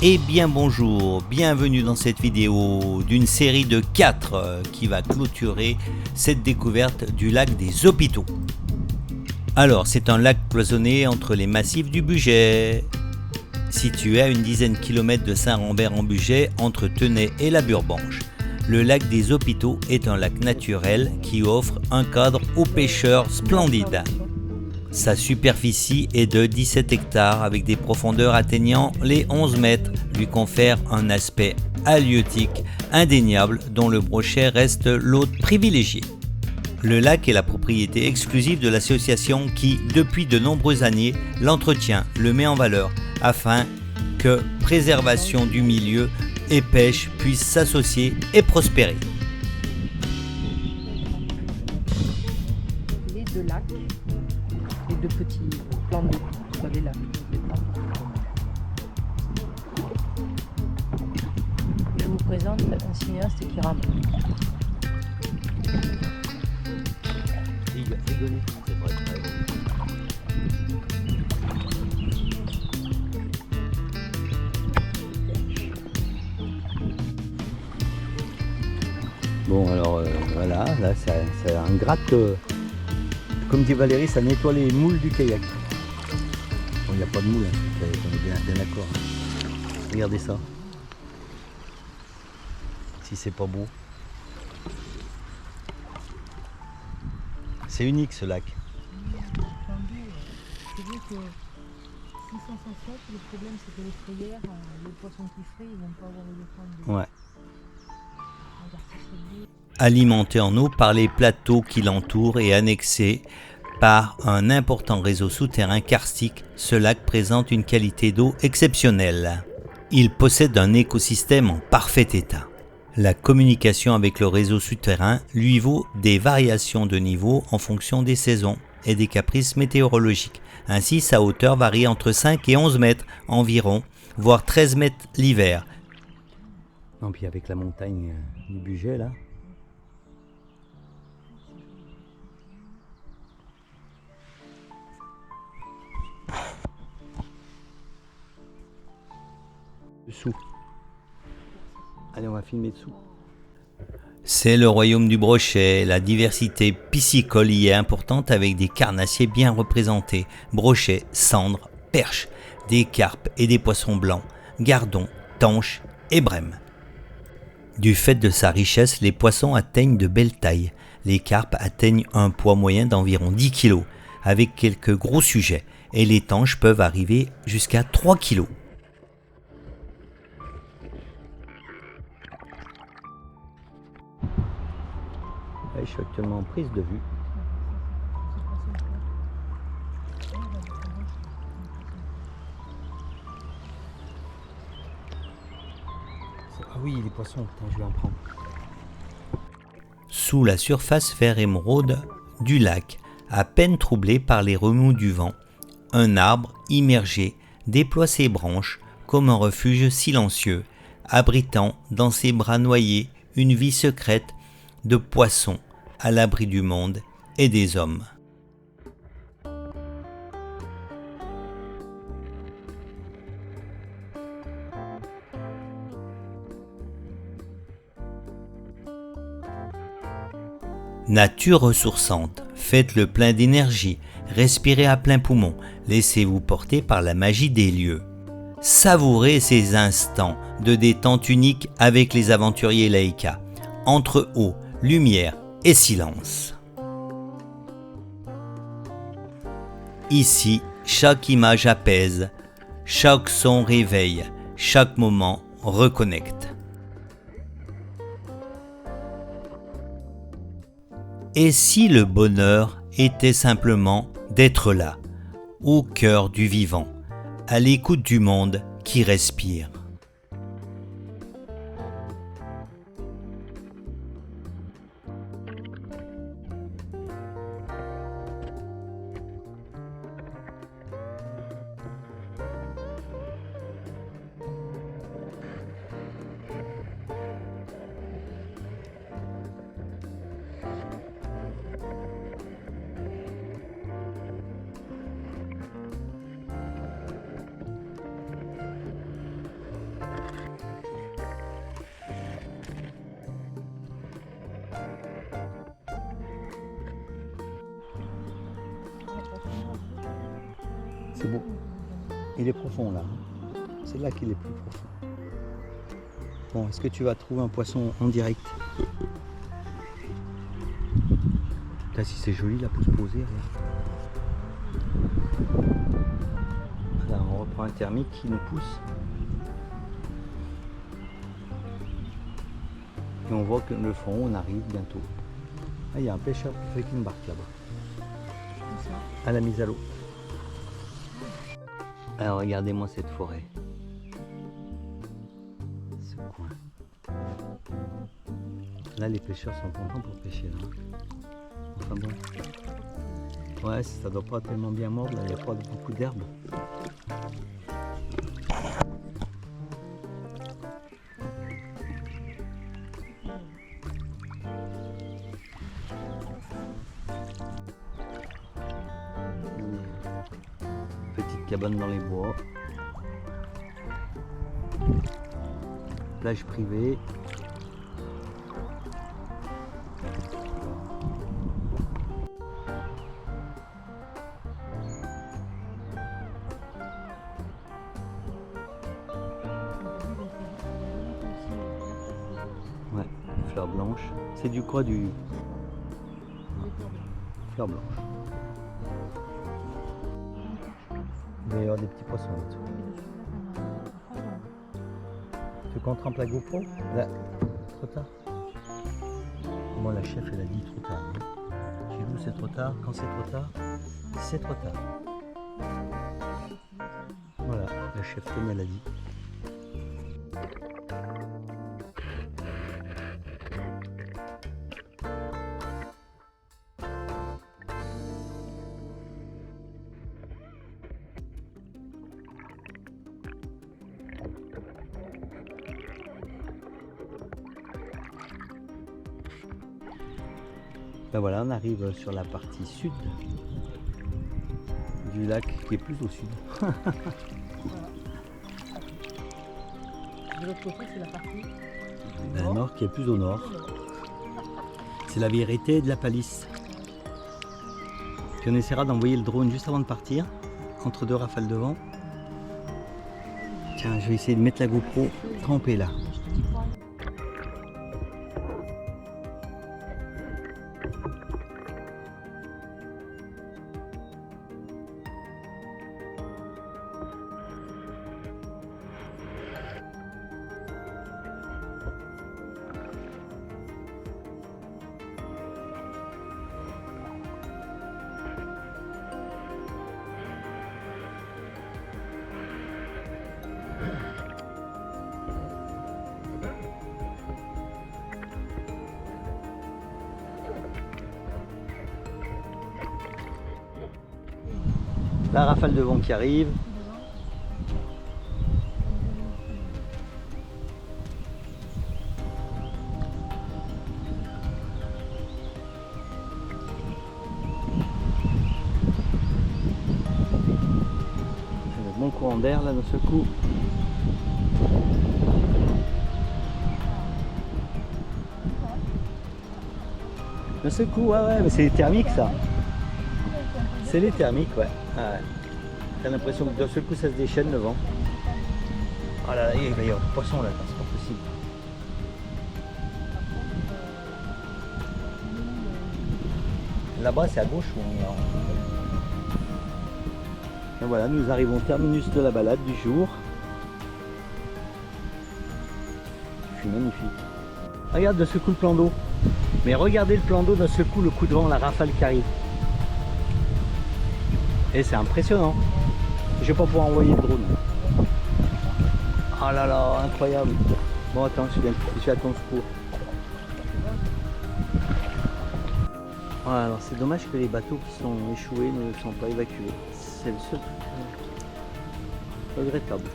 Eh bien bonjour, bienvenue dans cette vidéo d'une série de 4 qui va clôturer cette découverte du lac des Hôpitaux. Alors c'est un lac cloisonné entre les massifs du Bugey, situé à une dizaine de kilomètres de Saint-Rambert-en-Bugey entre Tenay et la Burbanche. Le lac des Hôpitaux est un lac naturel qui offre un cadre aux pêcheurs splendide. Sa superficie est de 17 hectares avec des profondeurs atteignant les 11 mètres, lui confère un aspect halieutique indéniable dont le Brochet reste l'hôte privilégié. Le lac est la propriété exclusive de l'association qui, depuis de nombreuses années, l'entretient, le met en valeur, afin que préservation du milieu et pêche puissent s'associer et prospérer. Les deux lacs, les deux petits plans d'eau, soit les lacs. Je vous présente un cinéaste qui rame. Bon alors voilà, là ça en gratte, comme dit Valérie, ça nettoie les moules du kayak. Bon, il n'y a pas de moules, hein, on est bien d'accord. Regardez ça. Si c'est pas beau. C'est unique ce lac. C'est vrai que s'ils sont sans flotte, le problème c'est que les frayères, les poissons qui frayent, ils vont pas avoir eu le temps de... Ouais. Alimenté en eau par les plateaux qui l'entourent et annexé par un important réseau souterrain karstique, ce lac présente une qualité d'eau exceptionnelle. Il possède un écosystème en parfait état. La communication avec le réseau souterrain lui vaut des variations de niveau en fonction des saisons et des caprices météorologiques. Ainsi, sa hauteur varie entre 5 et 11 mètres environ, voire 13 mètres l'hiver. Non, puis avec la montagne du Bugey là. Dessous. Allez, on va filmer dessous. C'est le royaume du Brochet, la diversité piscicole y est importante avec des carnassiers bien représentés, brochets, cendres, perches, des carpes et des poissons blancs, gardons, tanches et brèmes. Du fait de sa richesse, les poissons atteignent de belles tailles. Les carpes atteignent un poids moyen d'environ 10 kg, avec quelques gros sujets, et les tanches peuvent arriver jusqu'à 3 kg. Je suis actuellement en prise de vue. Ah oui, les poissons, attends, je vais en prendre. Sous la surface vert émeraude du lac, à peine troublé par les remous du vent, un arbre immergé déploie ses branches comme un refuge silencieux, abritant dans ses bras noyés une vie secrète de poissons à l'abri du monde et des hommes. Nature ressourçante, faites le plein d'énergie, respirez à plein poumon, laissez-vous porter par la magie des lieux. Savourez ces instants de détente unique avec les aventuriers Laïka, entre eau, lumière et silence. Ici, chaque image apaise, chaque son réveille, chaque moment reconnecte. Et si le bonheur était simplement d'être là, au cœur du vivant, à l'écoute du monde qui respire? c'est beau. Il est profond là. C'est là qu'il est plus profond. Bon, est-ce que tu vas trouver un poisson en direct? Là, si c'est joli là pour se poser. Là, on reprend un thermique qui nous pousse. Et on voit que le fond, on arrive bientôt. Ah, il y a un pêcheur avec une barque là-bas. À la mise à l'eau. Alors regardez-moi cette forêt. Ce coin. Là les pêcheurs sont contents pour pêcher là. Enfin bon. Ouais, ça doit pas tellement bien mordre là, il n'y a pas beaucoup d'herbe. Petite cabane dans les bois. Plage privée. Ouais, fleurs blanches. C'est du quoi du fleurs blanches. Il va y avoir des petits poissons là-dessous. Tu comptes remplir la GoPro? Là, trop tard. Moi la chef elle a dit trop tard. Chez vous c'est trop tard. Quand c'est trop tard, c'est trop tard. Voilà, la chef comme elle a dit. Ben voilà, on arrive sur la partie sud du lac qui est plus au sud. De l'autre côté, c'est la partie Le nord qui est plus au nord. C'est la vérité de la palisse. Puis on essaiera d'envoyer le drone juste avant de partir, entre deux rafales de vent. Tiens, je vais essayer de mettre la GoPro trempée là. La rafale de vent qui arrive. C'est le bon courant d'air là d'un seul coup. D'un seul coup, ouais, mais c'est les thermiques ça. C'est les thermiques, ouais. Ah ouais. T'as l'impression que d'un seul coup ça se déchaîne le vent. Oh là là, il va y avoir des poissons là, c'est pas possible. Là-bas c'est à gauche où on est. Et voilà, nous arrivons au terminus de la balade du jour. C'est magnifique. Regarde de ce coup le plan d'eau. Mais regardez le plan d'eau d'un seul coup, le coup de vent, la rafale qui arrive. Et c'est impressionnant. Je vais pas pouvoir envoyer le drone. Oh là là, incroyable. Bon attends, je suis à ton secours. Voilà, alors c'est dommage que les bateaux qui sont échoués ne sont pas évacués. C'est le seul truc regrettable.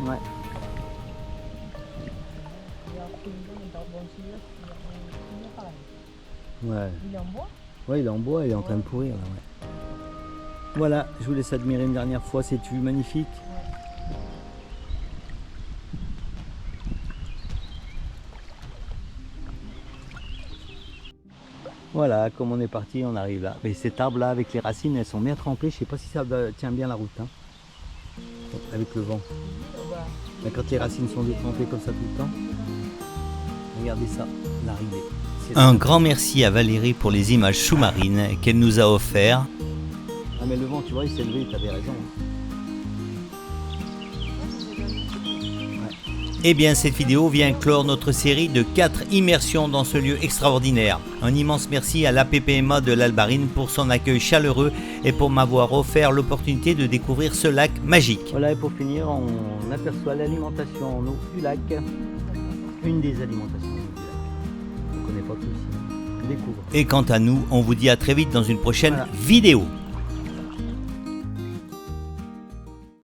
Ouais. Ouais. Il est en bois? Ouais, il est en bois, il est en train de pourrir là, ouais. Voilà, je vous laisse admirer une dernière fois cette vue magnifique. Voilà, comme on est parti, on arrive là. Et cet arbre là avec les racines, elles sont bien trempées. Je sais pas si ça tient bien la route. Hein. avec le vent. Ah bah, Là, quand les racines sont détrempées comme ça tout le temps, regardez ça, l'arrivée. C'est Un là. grand merci à Valérie pour les images sous-marines qu'elle nous a offertes. Ah mais le vent, tu vois, il s'est levé, tu avais raison. Eh bien, cette vidéo vient clore notre série de 4 immersions dans ce lieu extraordinaire. Un immense merci à l'APPMA de l'Albarine pour son accueil chaleureux et pour m'avoir offert l'opportunité de découvrir ce lac magique. Voilà, et pour finir, on aperçoit l'alimentation en eau du lac. Une des alimentations en eau du lac. On ne connaît pas tout ici. On découvre. Et quant à nous, on vous dit à très vite dans une prochaine Voilà. vidéo.